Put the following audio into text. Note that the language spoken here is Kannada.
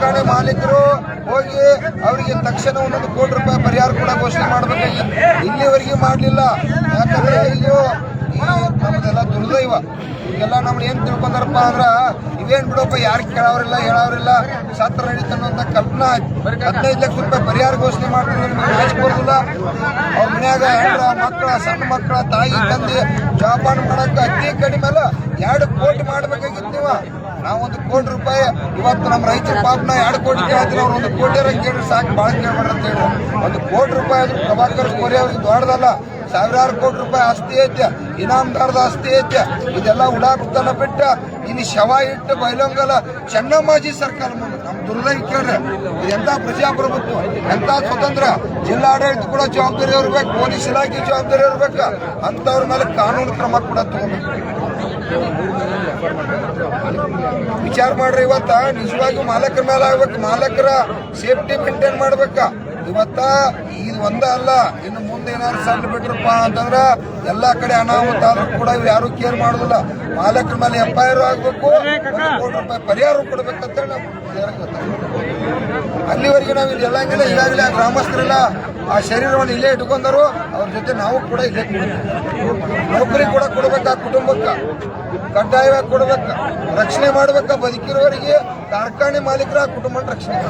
ಕಾರ್ಖಾನೆ ಮಾಲೀಕರು ಹೋಗಿ ಅವರಿಗೆ ತಕ್ಷಣ 1 ಕೋಟಿ ರೂಪಾಯಿ ಪರಿಹಾರ ಕೂಡ ಘೋಷಣೆ ಮಾಡಬೇಕಾಗಿ ಇಲ್ಲಿವರೆಗೆ ಮಾಡಲಿಲ್ಲ. ಯಾಕಂದ್ರೆ ಇದು ನಮ್ದೆಲ್ಲ ದುರ್ದೈವ. ಈಗೆಲ್ಲ ನಮ್ಗೆ ಏನ್ ತಿಳ್ಕೊಂಡಾರಪ್ಪ ಅಂದ್ರ ಇವೇನ್ ಬಿಡಪ್ಪ, ಯಾರು ಕೇಳೋರಿಲ್ಲ ಹೇಳೋರಿಲ್ಲ, ಸತ್ರ ನಡೀತಾನಂತ ಕಲ್ಪನಾ 15 ಲಕ್ಷ ರೂಪಾಯಿ ಪರಿಹಾರ ಘೋಷಣೆ ಮಾಡ್ತಾರೆ. ನಿಮ್ಗೆ ನಾಚಿಕೊಳ್ಳೋದಿಲ್ಲ? ಅವ್ರ ಮನ್ಯಾಗ ಹೆಂಡ್ರ ಮಕ್ಕಳ, ಸಣ್ಣ ಮಕ್ಕಳ, ತಾಯಿ ತಂದೆ ಜೋಪಾನ ಮಾಡಕ್ಕೆ ಅತಿ ಕಡಿಮೆ ಅಲ್ಲ 2 ಕೋಟಿ ಮಾಡ್ಬೇಕಾಗಿತ್ತು ನೀವು. ನಾವು 1 ಕೋಟಿ ರೂಪಾಯಿ ಇವತ್ತು ನಮ್ಮ ರೈತರ ಪಾಪನ 2 ಕೋಟಿ ಕೇಳ್ತೀವಿ. ಅವ್ರು 1 ಕೋಟಿ ಕೇಳಿ ಸಾಕು, ಭಾಳ ಕೇಳ್ಬೇಡ್ರಿ ಅಂತ ಹೇಳಿ. 1 ಕೋಟಿ ರೂಪಾಯಿ ಆದ್ರೂ ಪ್ರಭಾಕರ್ ಕೋರಿ ಅವ್ರಿಗೆ ದೊಡ್ಡದಲ್ಲ. ಸಾವಿರಾರು ಕೋಟಿ ರೂಪಾಯಿ ಆಸ್ತಿ ಐತೆ, ಇನಾಮದಾರದ ಆಸ್ತಿ ಐತೆ. ಇದೆಲ್ಲ ಉಡಾಕುತ್ತನ ಬಿಟ್ಟ ಇಲ್ಲಿ ಶವ ಇಟ್ಟು ಬೈಲೊಂಗಲ ಚೆನ್ನಮ್ಮಾಜಿ ಸರ್ಕಾರ ಮುಂದೆ ನಮ್ ದುರ್ದೈವ ಕೇಳ್ರಿ. ಇದೆಂತ ಪ್ರಜಾಪ್ರಭುತ್ವ, ಎಂತ ಸ್ವತಂತ್ರ. ಜಿಲ್ಲಾಡಳಿತ ಕೂಡ ಜವಾಬ್ದಾರಿ ಇರ್ಬೇಕು, ಪೊಲೀಸ್ ಇಲಾಖೆ ಜವಾಬ್ದಾರಿ ಇರ್ಬೇಕು. ಅಂತವ್ರ ಮೇಲೆ ಕಾನೂನು ಕ್ರಮ ಕೂಡ ತಗೋಬೇಕು. ವಿಚಾರ ಮಾಡ್ರಿ. ಇವತ್ತ ನಿಜವಾಗಿ ಮಾಲಕರ ಮೇಲೆ ಆಗ್ಬೇಕು, ಮಾಲಕರ ಸೇಫ್ಟಿ ಮೇಂಟೈನ್ ಮಾಡ್ಬೇಕ. ಇವತ್ತ ಇದು ಒಂದ ಅಲ್ಲ, ಇನ್ನು ಮುಂದೆ ಏನಾದ್ರು ಸಣ್ಣ ಬಿಟ್ರಪ್ಪ ಅಂತಂದ್ರ ಎಲ್ಲಾ ಕಡೆ ಅನಾಹುತ ಆದ್ರೂ ಕೂಡ ಇವ್ರು ಯಾರು ಕೇರ್ ಮಾಡುದಿಲ್ಲ. ಮಾಲಕರ ಮೇಲೆ FIR ಆಗ್ಬೇಕು, 1 ಕೋಟಿ ರೂಪಾಯಿ ಪರಿಹಾರ ಕೊಡ್ಬೇಕಂತೇಳಿ ನಾವು ಅಲ್ಲಿವರೆಗೆ ನಾವು ಇಲ್ಲಿ ಎಲ್ಲಂಗಿಲ್ಲ. ಈಗಾಗಲೇ ಗ್ರಾಮಸ್ಥರೆಲ್ಲ ಆ ಶರೀರವನ್ನು ಇಲ್ಲೇ ಇಟ್ಕೊಂಡರು. ಅವ್ರ ಜೊತೆ ನಾವು ಕೂಡ ಇಲ್ಲೇ ನೌಕರಿ ಕೂಡ ಕೊಡ್ಬೇಕ, ಕುಟುಂಬಕ್ಕ ಕಡ್ಡಾಯವಾಗಿ ಕೊಡ್ಬೇಕ, ರಕ್ಷಣೆ ಮಾಡ್ಬೇಕ. ಬದುಕಿರೋರಿಗೆ ಕಾರ್ಖಾನೆ ಮಾಲೀಕರ ಕುಟುಂಬ ರಕ್ಷಣೆ